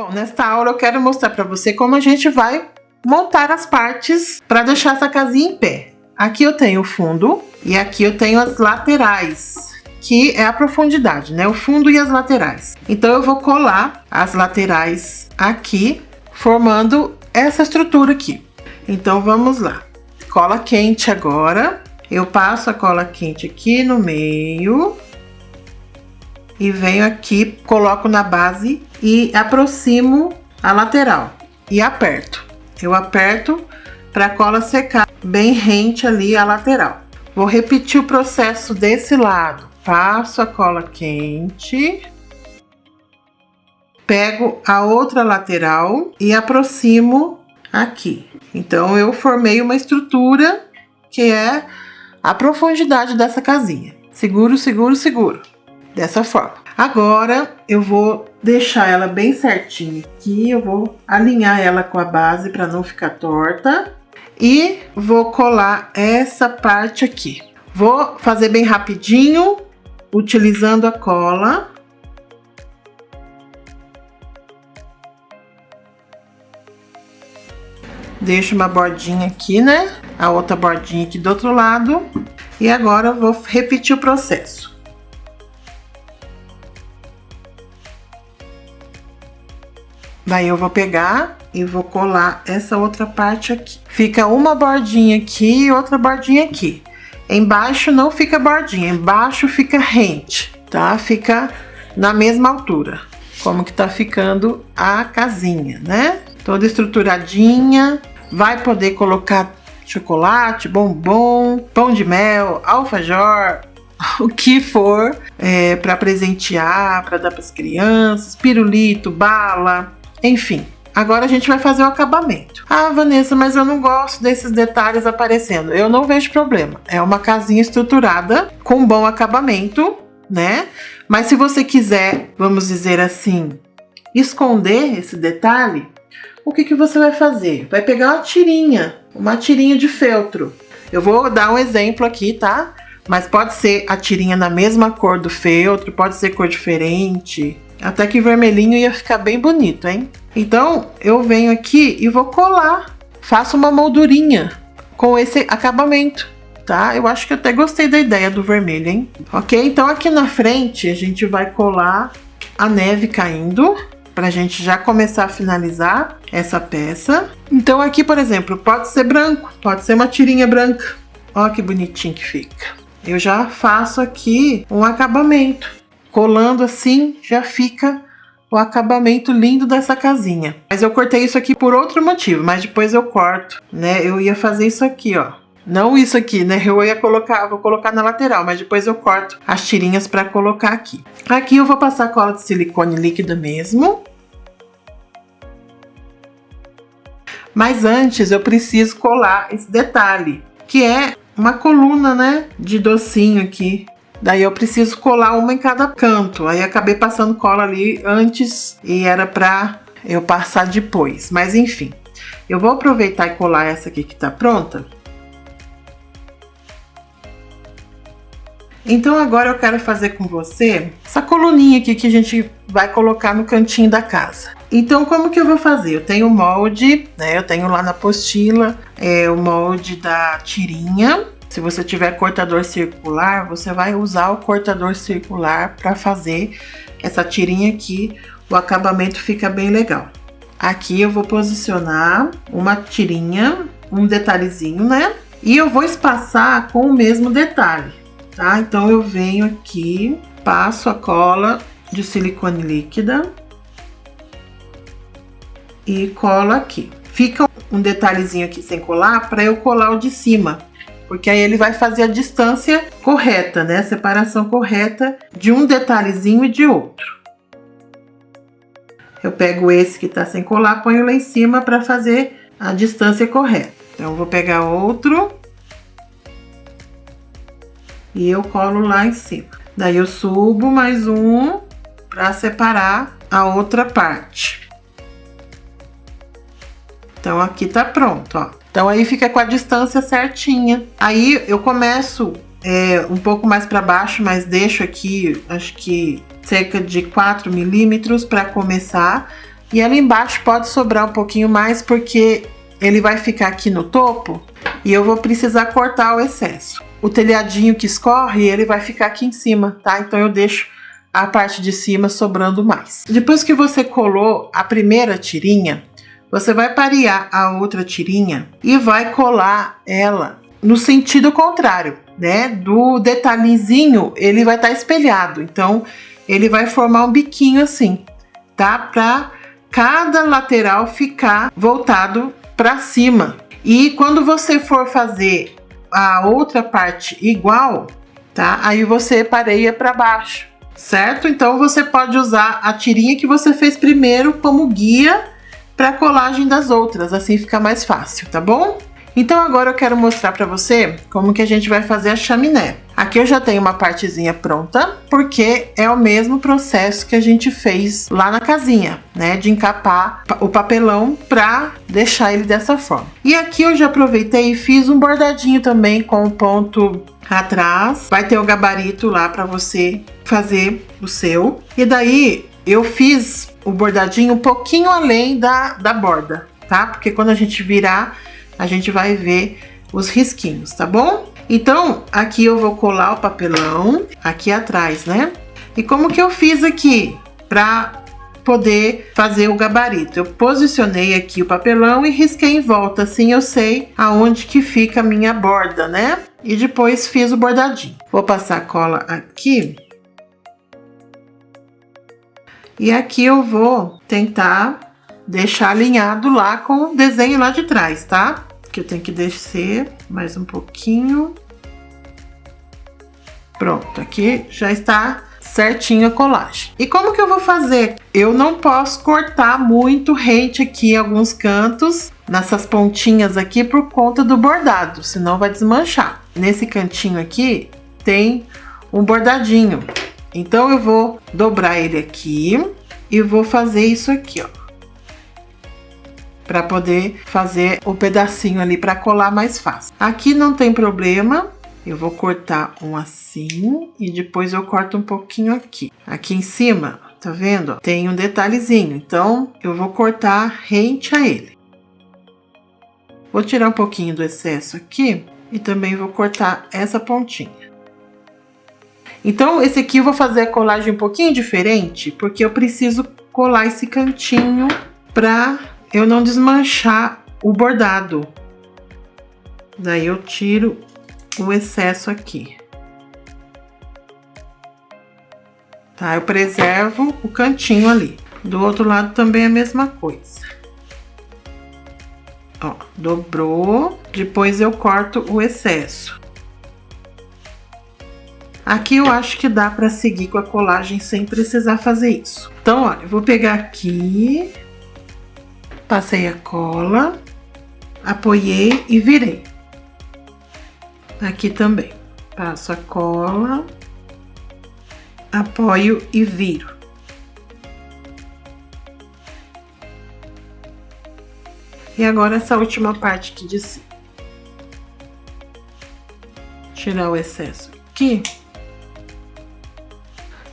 Bom, nesta aula eu quero mostrar para você como a gente vai montar as partes para deixar essa casinha em pé. Aqui eu tenho o fundo e aqui eu tenho as laterais, que é a profundidade, né? O fundo e as laterais. Então eu vou colar as laterais aqui, formando essa estrutura aqui. Então vamos lá. Cola quente agora. Eu passo a cola quente aqui no meio. E venho aqui, coloco na base e aproximo a lateral. E aperto. Eu aperto para a cola secar bem rente ali a lateral. Vou repetir o processo desse lado. Passo a cola quente. Pego a outra lateral e aproximo aqui. Então, eu formei uma estrutura que é a profundidade dessa casinha. Seguro, seguro, seguro. Dessa forma. Agora, eu vou deixar ela bem certinha aqui. Eu vou alinhar ela com a base para não ficar torta. E vou colar essa parte aqui. Vou fazer bem rapidinho, utilizando a cola. Deixo uma bordinha aqui, né? A outra bordinha aqui do outro lado. E agora eu vou repetir o processo. Daí eu vou pegar e vou colar essa outra parte aqui. Fica uma bordinha aqui e outra bordinha aqui. Embaixo não fica bordinha, embaixo fica rente, tá? Fica na mesma altura, como que tá ficando a casinha, né? Toda estruturadinha. Vai poder colocar chocolate, bombom, pão de mel, alfajor, o que for, para presentear, para dar para as crianças, pirulito, bala, enfim. Agora a gente vai fazer o acabamento. Ah, Vanessa, mas eu não gosto desses detalhes aparecendo. Eu não vejo problema. É uma casinha estruturada com bom acabamento, né? Mas se você quiser, vamos dizer assim, esconder esse detalhe, o que você vai fazer? Vai pegar uma tirinha de feltro. Eu vou dar um exemplo aqui, tá? Mas pode ser a tirinha na mesma cor do feltro, pode ser cor diferente. Até que vermelhinho ia ficar bem bonito, hein? Então, eu venho aqui e vou colar. Faço uma moldurinha com esse acabamento, tá? Eu acho que eu até gostei da ideia do vermelho, hein? Ok? Então, aqui na frente, a gente vai colar a neve caindo, pra gente já começar a finalizar essa peça. Então, aqui, por exemplo, pode ser branco, pode ser uma tirinha branca. Ó que bonitinho que fica. Eu já faço aqui um acabamento. Colando assim, já fica o acabamento lindo dessa casinha. Mas eu cortei isso aqui por outro motivo, mas depois eu corto, né? Eu ia fazer isso aqui, ó. Não isso aqui, né? Vou colocar na lateral, mas depois eu corto as tirinhas para colocar aqui. Aqui eu vou passar cola de silicone líquida mesmo. Mas antes eu preciso colar esse detalhe, que é uma coluna, né? De docinho aqui. Daí eu preciso colar uma em cada canto. Aí acabei passando cola ali antes e era pra eu passar depois. Mas enfim, eu vou aproveitar e colar essa aqui que tá pronta. Então agora eu quero fazer com você essa coluninha aqui que a gente vai colocar no cantinho da casa. Então como que eu vou fazer? Eu tenho o molde, né? Eu tenho lá na apostila o molde da tirinha. Se você tiver cortador circular, você vai usar o cortador circular para fazer essa tirinha aqui. O acabamento fica bem legal. Aqui eu vou posicionar uma tirinha, um detalhezinho, né? E eu vou espaçar com o mesmo detalhe, tá? Então eu venho aqui, passo a cola de silicone líquida e colo aqui. Fica um detalhezinho aqui sem colar para eu colar o de cima. Porque aí ele vai fazer a distância correta, né? A separação correta de um detalhezinho e de outro. Eu pego esse que tá sem colar, ponho lá em cima para fazer a distância correta. Então, eu vou pegar outro. E eu colo lá em cima. Daí eu subo mais um para separar a outra parte. Então, aqui tá pronto, ó. Então, aí fica com a distância certinha. Aí, eu começo um pouco mais para baixo, mas deixo aqui, acho que cerca de 4 milímetros para começar. E ali embaixo pode sobrar um pouquinho mais, porque ele vai ficar aqui no topo e eu vou precisar cortar o excesso. O telhadinho que escorre, ele vai ficar aqui em cima, tá? Então eu deixo a parte de cima sobrando mais. Depois que você colou a primeira tirinha, você vai parear a outra tirinha e vai colar ela no sentido contrário, né? Do detalhezinho, ele vai estar espelhado. Então, ele vai formar um biquinho assim, tá? Pra cada lateral ficar voltado para cima. E quando você for fazer a outra parte igual, tá? Aí você pareia para baixo, certo? Então você pode usar a tirinha que você fez primeiro como guia para colagem das outras, assim fica mais fácil, tá bom? Então agora eu quero mostrar para você como que a gente vai fazer a chaminé. Aqui eu já tenho uma partezinha pronta, porque é o mesmo processo que a gente fez lá na casinha, né? De encapar o papelão para deixar ele dessa forma. E aqui eu já aproveitei e fiz um bordadinho também com o ponto atrás. Vai ter o gabarito lá para você fazer o seu. E daí eu fiz o bordadinho um pouquinho além da borda, tá? Porque quando a gente virar, a gente vai ver os risquinhos, tá bom? Então, aqui eu vou colar o papelão aqui atrás, né? E como que eu fiz aqui para poder fazer o gabarito? Eu posicionei aqui o papelão e risquei em volta, assim eu sei aonde que fica a minha borda, né? E depois fiz o bordadinho. Vou passar a cola aqui. E aqui eu vou tentar deixar alinhado lá com o desenho lá de trás, tá? Que eu tenho que descer mais um pouquinho. Pronto, aqui já está certinho a colagem. E como que eu vou fazer? Eu não posso cortar muito rente aqui em alguns cantos, nessas pontinhas aqui, por conta do bordado, senão vai desmanchar. Nesse cantinho aqui tem um bordadinho, então eu vou dobrar ele aqui e vou fazer isso aqui, ó, para poder fazer o pedacinho ali para colar mais fácil. Aqui não tem problema, eu vou cortar um assim e depois eu corto um pouquinho aqui. Aqui em cima, tá vendo? Tem um detalhezinho, então eu vou cortar rente a ele. Vou tirar um pouquinho do excesso aqui e também vou cortar essa pontinha. Então esse aqui eu vou fazer a colagem um pouquinho diferente, porque eu preciso colar esse cantinho para eu não desmanchar o bordado. Daí eu tiro o excesso aqui. Tá? Eu preservo o cantinho ali. Do outro lado também é a mesma coisa. Ó, dobrou. Depois eu corto o excesso. Aqui eu acho que dá para seguir com a colagem sem precisar fazer isso. Então, olha, eu vou pegar aqui. Passei a cola, apoiei e virei. Aqui também. Passo a cola, apoio e viro. E agora essa última parte aqui de cima. Tirar o excesso aqui.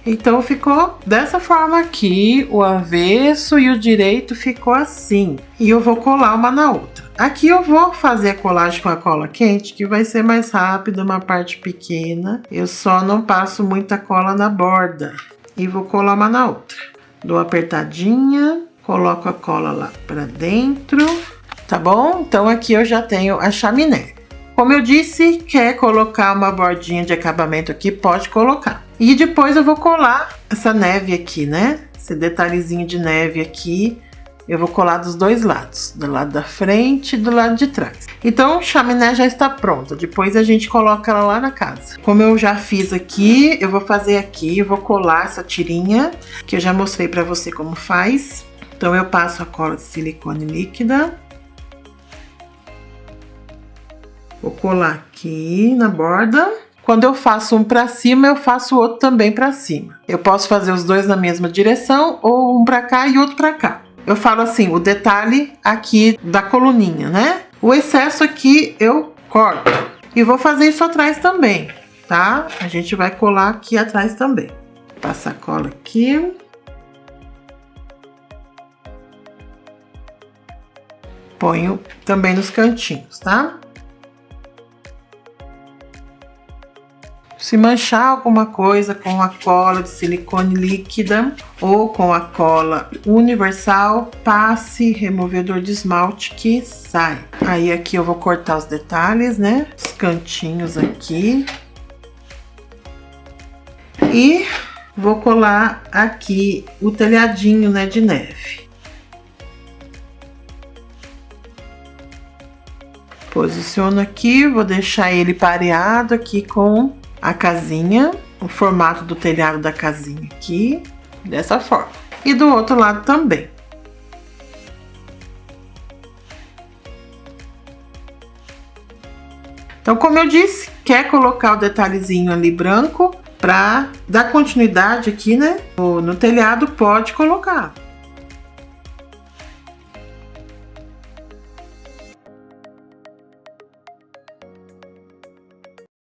Então ficou dessa forma aqui, o avesso e o direito ficou assim. E eu vou colar uma na outra. Aqui eu vou fazer a colagem com a cola quente, que vai ser mais rápido, uma parte pequena. Eu só não passo muita cola na borda. E vou colar uma na outra. Dou uma apertadinha, coloco a cola lá pra dentro. Tá bom? Então aqui eu já tenho a chaminé. Como eu disse, quer colocar uma bordinha de acabamento aqui, pode colocar. E depois eu vou colar essa neve aqui, né? Esse detalhezinho de neve aqui, eu vou colar dos dois lados. Do lado da frente e do lado de trás. Então, a chaminé já está pronta. Depois a gente coloca ela lá na casa. Como eu já fiz aqui, eu vou fazer aqui, eu vou colar essa tirinha, que eu já mostrei pra você como faz. Então, eu passo a cola de silicone líquida. Vou colar aqui na borda. Quando eu faço um pra cima, eu faço o outro também pra cima. Eu posso fazer os dois na mesma direção, ou um pra cá e outro pra cá. Eu falo assim, o detalhe aqui da coluninha, né? O excesso aqui eu corto. E vou fazer isso atrás também, tá? A gente vai colar aqui atrás também. Passa a cola aqui. Ponho também nos cantinhos, tá? Se manchar alguma coisa com a cola de silicone líquida ou com a cola universal, passe removedor de esmalte que sai. Aí aqui eu vou cortar os detalhes, né? Os cantinhos aqui. E vou colar aqui o telhadinho, né, de neve. Posiciono aqui, vou deixar ele pareado aqui com a casinha, o formato do telhado da casinha aqui, dessa forma. E do outro lado também. Então, como eu disse, quer colocar o detalhezinho ali branco para dar continuidade aqui, né, no telhado, pode colocar.